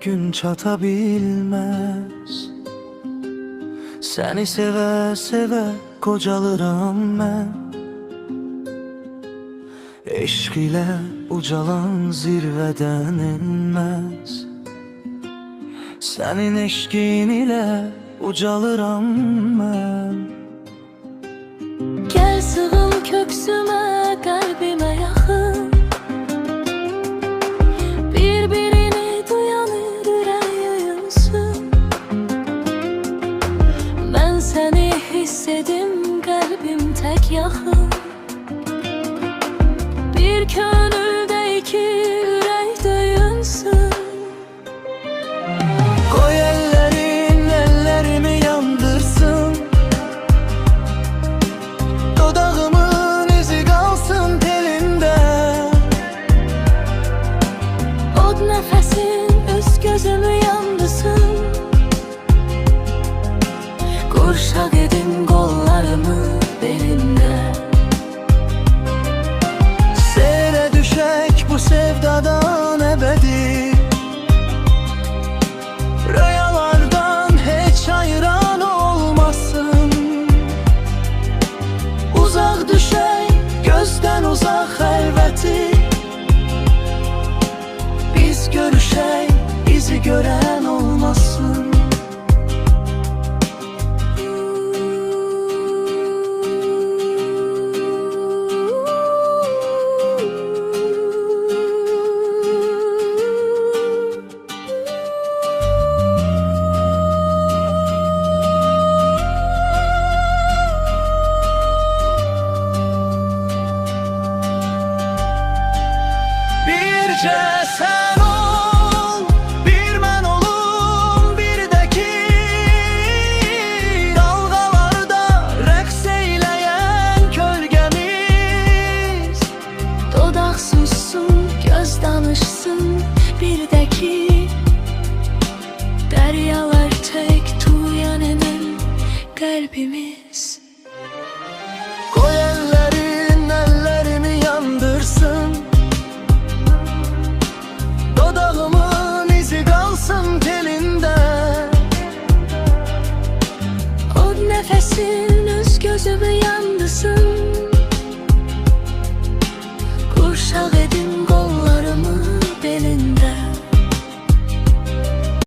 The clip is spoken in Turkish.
gün çatabilmez. Seni seve seve kocalıram ben. Eşq ile ucalan zirveden inmez. Senin eşqin ile ucalıram ben. Gel sığın köksüme, kalbime yakın. Birbirini duyanır yüreğimsin. Ben seni hissedim, kalbim tek yakın. Bir könülde iki yürek döyünsün. Koy ellerin ellerimi yandırsın. Dodağımın izi kalsın telinde. Od nefesin üst gözümü yandırsın. Qurşaq edin qollarımı belinde. Seyre düşek bu sevdadan ebedi. Rüyalardan hiç ayıran olmasın. Uzak düşek gözden uzak elbeti. Biz görüşek izi gören olmasın. Birce sen ol, bir mən olum, bir de ki dalgalarda rəqs eyleyen kölgemiz. Dodaq sussun, göz danışsın. Bir de ki deryalar tek tuyan enen kalbimiz. Koy ellerin ellerimi yandırsın. Dodağımın izi kalsın telinde. O nefesin üst gözümü yandırsın. Qurşaq edin